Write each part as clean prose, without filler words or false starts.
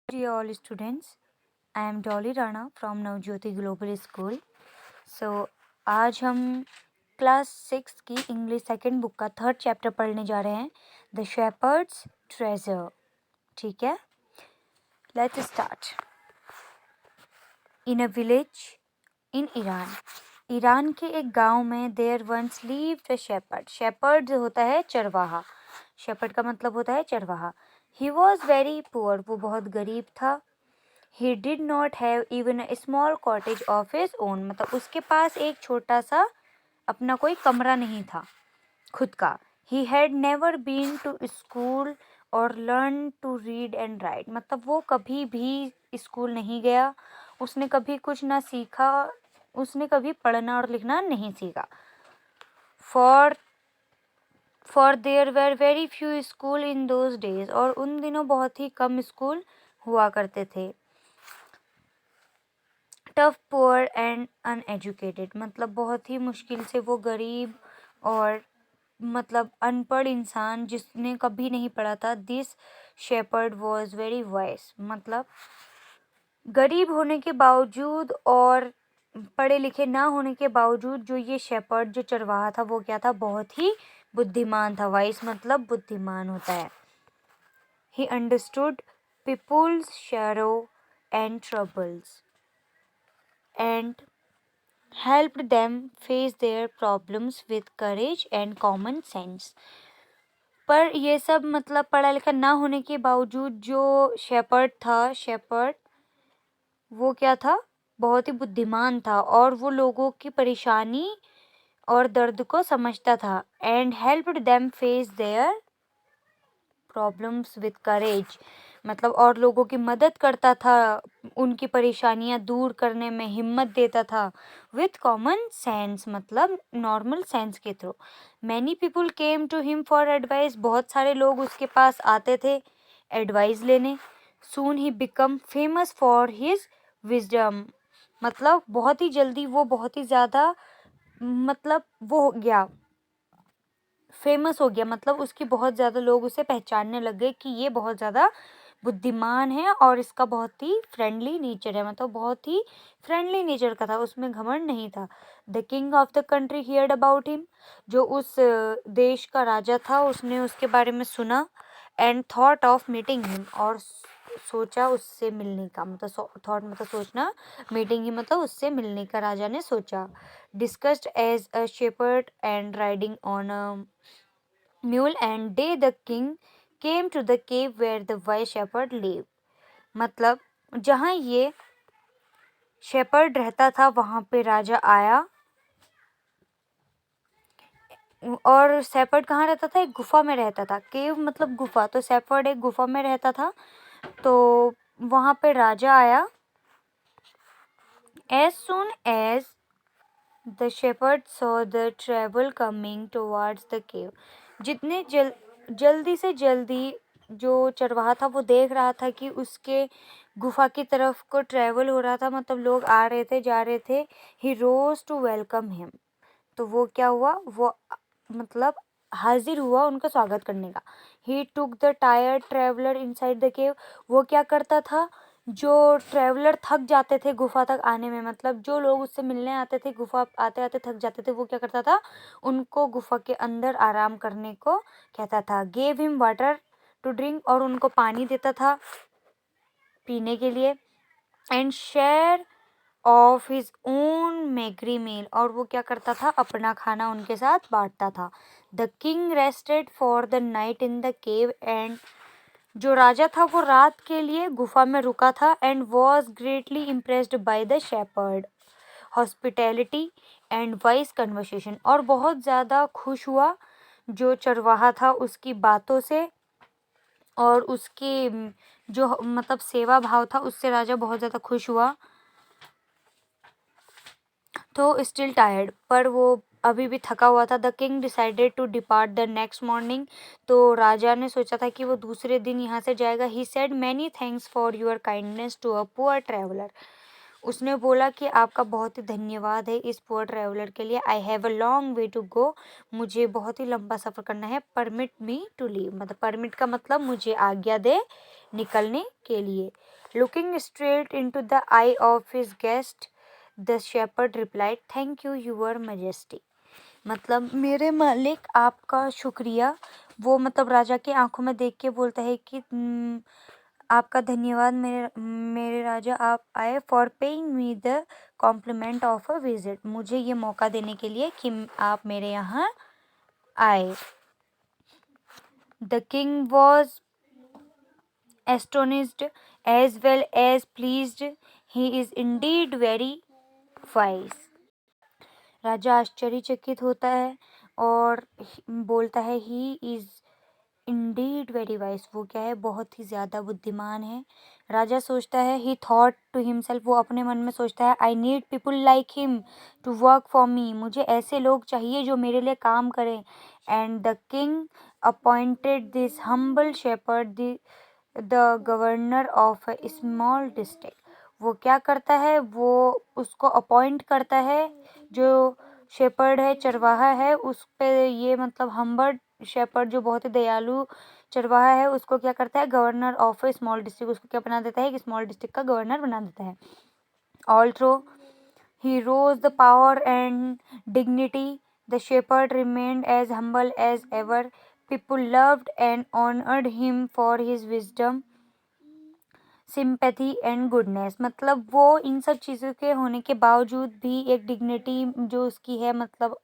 Dear all students, I am Dolly Rana from Navjyoti Global School. So आज हम class 6 की English second book का third chapter पढ़ने जा रहे हैं, द शेपर्ड्स ट्रेजर. ठीक है, let's start. In a village in Iran के एक गांव में there once lived a shepherd. Shepherd होता है चरवाहा. शेपर्ड का मतलब होता है चरवाहा. He was very poor. वो बहुत गरीब था. He did not have even a small cottage of his own. मतलब उसके पास एक छोटा सा अपना कोई कमरा नहीं था खुद का. He had never been to school or learned to read and write. मतलब वो कभी भी स्कूल नहीं गया, उसने कभी कुछ ना सीखा, उसने कभी पढ़ना और लिखना नहीं सीखा. For there were very few school in those days. और उन दिनों बहुत ही कम स्कूल हुआ करते थे. Tough poor and uneducated. मतलब बहुत ही मुश्किल से वो गरीब और मतलब अनपढ़ इंसान जिसने कभी नहीं पढ़ा था. This shepherd was very wise. मतलब गरीब होने के बावजूद और पढ़े लिखे ना होने के बावजूद जो ये शेपर्ड जो चरवाहा था वो क्या था, बहुत ही बुद्धिमान था. वाइस मतलब बुद्धिमान होता है. He understood peoples sorrows and troubles and helped them face their problems with courage and common sense. पर ये सब मतलब पढ़ा लिखा ना होने के बावजूद जो शेपर्ड वो क्या था, बहुत ही बुद्धिमान था और वो लोगों की परेशानी और दर्द को समझता था. And helped them face their problems with courage. मतलब और लोगों की मदद करता था, उनकी परेशानियां दूर करने में हिम्मत देता था. विथ कॉमन सेंस मतलब नॉर्मल सेंस के through. Many people came to him for advice. बहुत सारे लोग उसके पास आते थे एडवाइस लेने. Soon he become famous for his wisdom. मतलब बहुत ही जल्दी वो बहुत ही ज़्यादा मतलब वो हो गया, फेमस हो गया. मतलब उसकी बहुत ज़्यादा लोग उसे पहचानने लग गए कि ये बहुत ज़्यादा बुद्धिमान है और इसका बहुत ही फ्रेंडली नेचर है. मतलब बहुत ही फ्रेंडली नेचर का था, उसमें घमंड नहीं था. The king of the country heard about him. जो उस देश का राजा था उसने उसके बारे में सुना. And thought of meeting him. और सोचा उससे मिलने का. मतलब थॉट मतलब सोचना, मीटिंग ही मतलब उससे मिलने का राजा ने सोचा. Disguised as a shepherd and riding on a mule and day the king came to the cave where the wise shepherd lived. मतलब जहाँ ये शेपर्ड रहता था वहाँ पे राजा आया. और शेपर्ड कहाँ रहता था, एक गुफा में रहता था. केव मतलब गुफा, तो शेपर्ड एक गुफा में रहता था. तो वहाँ पे राजा आया. As soon as the shepherd saw the travel coming towards the cave. जितने जल्दी से जल्दी जो चरवाहा था वो देख रहा था कि उसके गुफा की तरफ को ट्रेवल हो रहा था, मतलब लोग आ रहे थे जा रहे थे. ही रोज टू वेलकम हिम. तो वो क्या हुआ, वो मतलब हाजिर हुआ उनका स्वागत करने का. He took the tired traveller inside the cave. वो क्या करता था, जो ट्रेवलर थक जाते थे गुफा तक आने में, मतलब जो लोग उससे मिलने आते थे गुफा आते आते थक जाते थे, वो क्या करता था, उनको गुफा के अंदर आराम करने को कहता था. Gave him water to drink. और उनको पानी देता था पीने के लिए. And share of his own meagre meal. और वो क्या करता था, अपना खाना उनके साथ बांटता था. The king rested for the night in the cave. And जो राजा था वो रात के लिए गुफा में रुका था. And was greatly impressed by the shepherd hospitality and wise conversation. और बहुत ज़्यादा खुश हुआ जो चरवाहा था उसकी बातों से और उसकी जो मतलब सेवा भाव था उससे राजा बहुत ज़्यादा खुश हुआ. तो स्टिल टायर्ड, पर वो अभी भी थका हुआ था. The king decided to depart the next morning. तो राजा ने सोचा था कि वो दूसरे दिन यहाँ से जाएगा. He said many thanks for your kindness to a poor traveller. उसने बोला कि आपका बहुत ही धन्यवाद है इस पुअर ट्रैवलर के लिए. I have a long way to go. मुझे बहुत ही लंबा सफ़र करना है. Permit me to leave. मतलब परमिट का मतलब मुझे आज्ञा दे निकलने के लिए. Looking straight into the eye of his guest, the shepherd replied, "Thank you, Your Majesty." मतलब मेरे मालिक आपका शुक्रिया। वो मतलब राजा की आंखों में देख के बोलता है कि आपका धन्यवाद मेरे मेरे राजा, आप आए for paying me the compliment of a visit, मुझे ये मौका देने के लिए कि आप मेरे यहाँ आए। The king was astonished as well as pleased. He is indeed very wise. राजा आश्चर्यचकित होता है और बोलता है he is Indeed very wise, वो क्या है, बहुत ही ज़्यादा बुद्धिमान है। राजा सोचता है, ही थॉट टू हिमसेल्फ, वो अपने मन में सोचता है, I need people like him to work for me, मुझे ऐसे लोग चाहिए जो मेरे लिए काम करें। And the king appointed this humble shepherd the governor of a small district. वो क्या करता है, वो उसको अपॉइंट करता है, जो शेपर्ड है, चरवाहा है, उस पे ये मतलब हम्बर्ड शेपर्ड जो बहुत ही दयालु चरवाहा है, उसको क्या करता है, governor of A small district, उसको क्या बना देता है, एक स्मॉल डिस्ट्रिक्ट का गवर्नर बना देता है। Although he rose the power and dignity, the shepherd remained as humble as ever, people loved and honoured him for his wisdom, sympathy and goodness. मतलब वो इन सब चीज़ों के होने के बावजूद भी एक डिग्निटी जो उसकी है, मतलब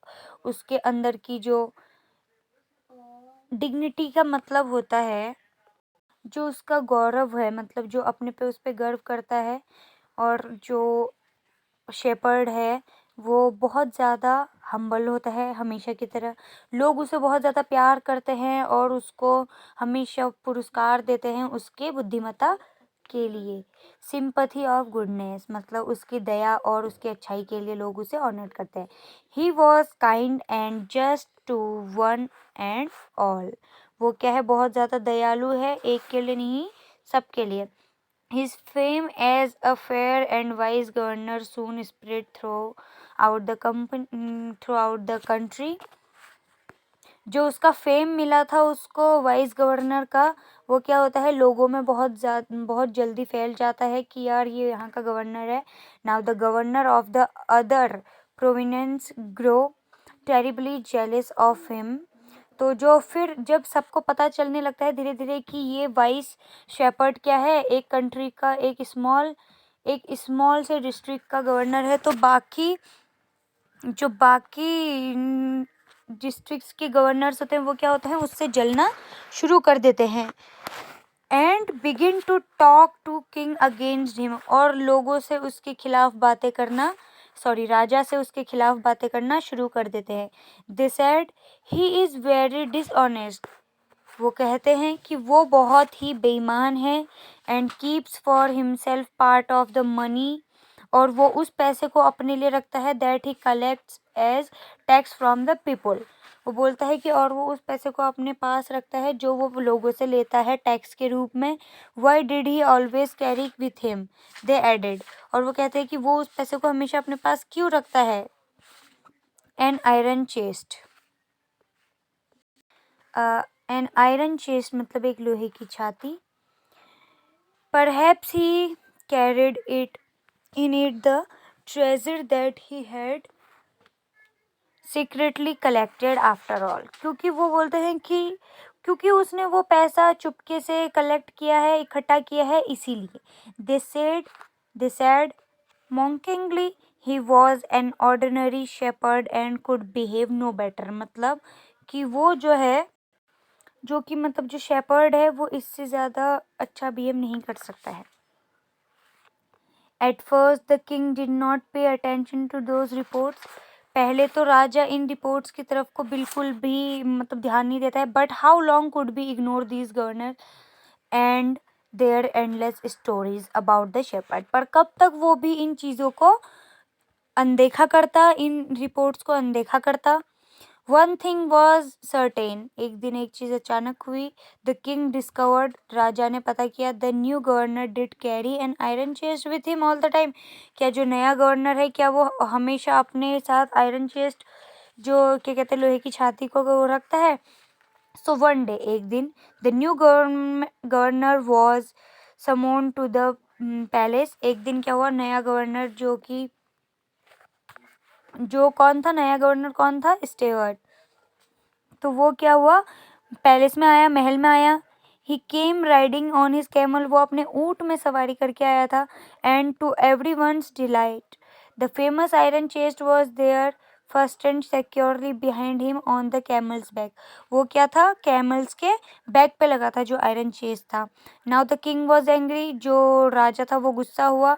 उसके अंदर की जो डिग्निटी का मतलब होता है जो उसका गौरव है, मतलब जो अपने पे उस पे गर्व करता है, और जो शेपर्ड है वो बहुत ज़्यादा हम्बल होता है हमेशा की तरह। लोग उसे बहुत ज़्यादा प्यार करते हैं और उसको हमेशा पुरस्कार देते हैं उसके बुद्धिमत्ता के लिए। सिंपथी ऑफ गुडनेस, मतलब उसकी दया और उसकी अच्छाई के लिए लोग उसे ऑनर करते हैं। He was kind and just to one and all, वो क्या है, बहुत ज़्यादा दयालु है, एक के लिए नहीं सबके लिए। His fame as a fair and wise governor soon spread throughout the country. जो उसका फेम मिला था उसको वाइस गवर्नर का, वो क्या होता है, लोगों में बहुत जल्दी फैल जाता है कि यार ये यहाँ का गवर्नर है। Now the governor of the other provenance grow terribly jealous of him. तो जो फिर जब सबको पता चलने लगता है धीरे धीरे कि ये वाइस शेपर्ड क्या है, एक कंट्री का एक स्मॉल से डिस्ट्रिक्ट का गवर्नर है, तो बाकी डिस्ट्रिक्ट्स के गवर्नर्स होते हैं वो क्या होते हैं, उससे जलना शुरू कर देते हैं। And begin to talk to king against him, और लोगों से उसके खिलाफ बातें करना, राजा से उसके खिलाफ बातें करना शुरू कर देते हैं। They said he is very dishonest, वो कहते हैं कि वो बहुत ही बेईमान है। And keeps for himself part of the money, और वो उस पैसे को अपने लिए रखता है, that he collects as tax from the people. वो बोलता है कि और वो उस पैसे को अपने पास रखता है जो वो लोगों से लेता है टैक्स के रूप में। Why did he always carry with him, they added, और वो कहते हैं कि वो उस पैसे को हमेशा अपने पास क्यों रखता है। An iron chest, an iron chest मतलब एक लोहे की छाती। Perhaps he carried it in it the treasure that he had secretly collected after all, क्योंकि वो बोलते हैं कि क्योंकि उसने वो पैसा चुपके से कलेक्ट किया है, इकट्ठा किया है, इसीलिए। they said mockingly, he was an ordinary shepherd and could behave no better, मतलब कि वो जो कि मतलब जो शेपर्ड है वो इससे ज़्यादा अच्छा बिहेव नहीं कर सकता है। At first the king did not pay attention to those reports. पहले तो राजा इन रिपोर्ट्स की तरफ को बिल्कुल भी मतलब ध्यान नहीं देता है। But how long could be ignore these governor and their endless stories about the shepherd, पर कब तक वो भी इन चीज़ों को अनदेखा करता, इन रिपोर्ट्स को अनदेखा करता। वन थिंग वॉज सर्टेन, एक दिन एक चीज़ अचानक हुई। द किंग डिस्कवर्ड, राजा ने पता किया, the new governor did carry an iron chest with him all the time, क्या जो नया गवर्नर है क्या वो हमेशा अपने साथ आयरन चेस्ट जो क्या कहते हैं लोहे की छाती को वो रखता है। सो वन डे, एक दिन, the new governor was summoned to the palace. एक दिन क्या हुआ, नया गवर्नर जो कौन था, नया गवर्नर कौन था, स्टेवर्ट। तो वो क्या हुआ, पैलेस में आया, महल में आया। He came riding on his camel, वो अपने ऊंट में सवारी करके आया था। And to everyone's delight the famous iron chest was there first and securely behind him on the camel's back. वो क्या था, कैमल्स के बैक पे लगा था जो आयरन चेस्ट था। Now the king was angry, जो राजा था वो गुस्सा हुआ।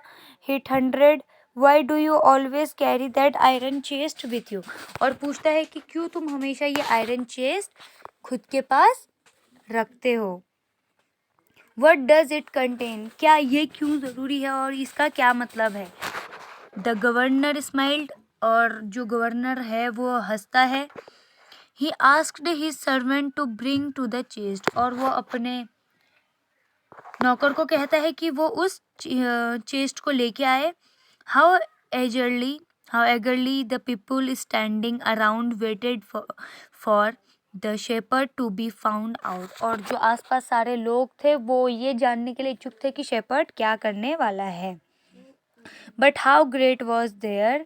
He thundered, why do you always carry that iron chest with you, और पूछता है कि क्यों तुम हमेशा ये आयरन चेस्ट खुद के पास रखते हो। वट डज इट कंटेन, क्या ये क्यों ज़रूरी है और इसका क्या मतलब है। द गवर्नर स्माइल्ड, और जो गवर्नर है वो हंसता है। He asked his servant to bring to the chest, और वो अपने नौकर को कहता है कि वो उस चेस्ट को लेके आए। How eagerly the people standing around waited for the shepherd to be found out, और जो आसपास सारे लोग थे वो ये जानने के लिए इच्छुक थे कि शेपर्ड क्या करने वाला है। But how great was their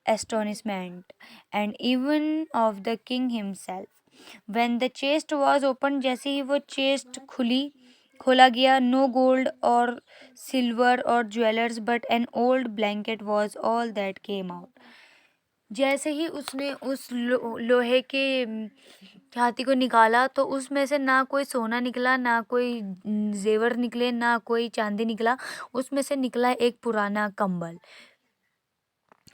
astonishment and even of the king himself when the chest was open, जैसे ही वो चेस्ट खोला गया, नो गोल्ड और सिल्वर और jewellers but an old blanket was all that came out. जैसे ही उसने उस लोहे के छाती को निकाला तो उसमें से ना कोई सोना निकला, ना कोई जेवर निकले, ना कोई चांदी निकला, उसमें से निकला एक पुराना कंबल।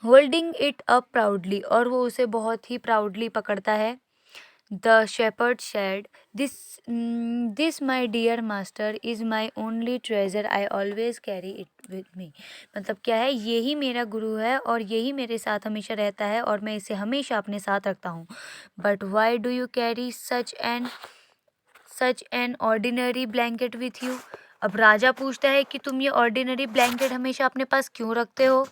होल्डिंग इट अप प्राउडली, और वो उसे बहुत ही प्राउडली पकड़ता है। The shepherd said, This my dear master is my only treasure. I always carry it with me. मतलब क्या है, यही मेरा गुरु है और यही मेरे साथ हमेशा रहता है और मैं इसे हमेशा अपने साथ रखता हूँ। But why do you carry such an ordinary blanket with you? अब राजा पूछता है कि तुम ये ऑर्डिनरी ब्लैंकेट हमेशा अपने पास क्यों रखते हो।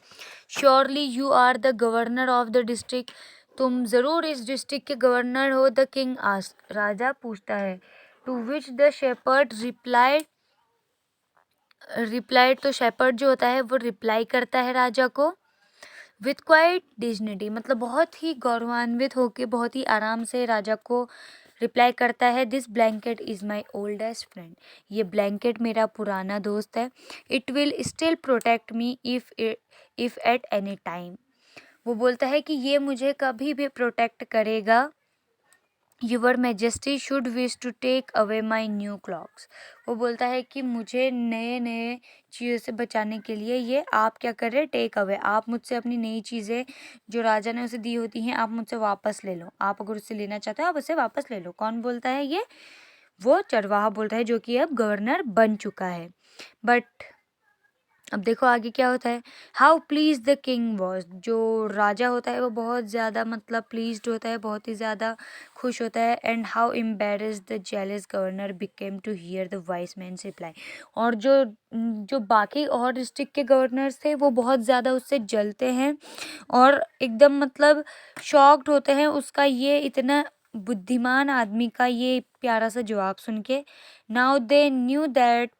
Surely you are the governor of the district. तुम ज़रूर इस डिस्ट्रिक्ट के गवर्नर हो। द किंग आस्क, राजा पूछता है। To which the shepherd replied, तो शेपर्ड जो होता है वो रिप्लाई करता है राजा को विथ क्वाइट डिग्निटी, मतलब बहुत ही गौरवान्वित होकर बहुत ही आराम से राजा को रिप्लाई करता है। This blanket is my oldest friend, ये ब्लैंकेट मेरा पुराना दोस्त है। It will still protect me if at any time, वो बोलता है कि ये मुझे कभी भी प्रोटेक्ट करेगा। Your majesty should wish to take away my new cloaks, वो बोलता है कि मुझे नए चीज़ों से बचाने के लिए ये आप क्या कर रहे, टेक अवे, आप मुझसे अपनी नई चीज़ें जो राजा ने उसे दी होती हैं आप मुझसे वापस ले लो। आप अगर उससे लेना चाहते हो आप उसे वापस ले लो। कौन बोलता है ये, वो चरवाहा बोलता है जो कि अब गवर्नर बन चुका है। बट अब देखो आगे क्या होता है। How please the king was, जो राजा होता है वो बहुत ज़्यादा मतलब प्लीज्ड होता है, बहुत ही ज़्यादा खुश होता है। And how embarrassed the jealous governor became to hear the wise man's reply, और जो बाकी और डिस्ट्रिक्ट के गवर्नर्स थे वो बहुत ज़्यादा उससे जलते हैं और एकदम मतलब शॉक्ड होते हैं उसका ये इतना बुद्धिमान आदमी का ये प्यारा सा जवाब सुन के। Now they knew that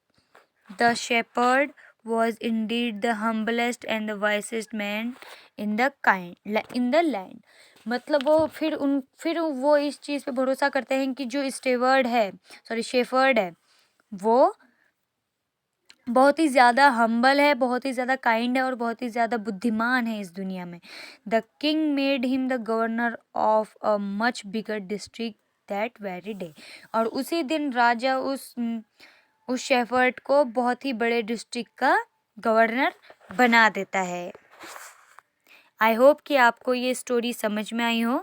the shepherd was indeed the humblest and the wisest man in the land। मतलब वो फिर वो इस चीज़ पे भरोसा करते हैं कि जो शेफर्ड है वो बहुत ही ज़्यादा हम्बल है, बहुत ही ज़्यादा काइंड है और बहुत ही ज़्यादा बुद्धिमान है इस दुनिया में। The king made him the governor of a much bigger district that very day, और उसी दिन राजा उस शेफर्ड को बहुत ही बड़े डिस्ट्रिक्ट का गवर्नर बना देता है। आई होप कि आपको ये स्टोरी समझ में आई हो।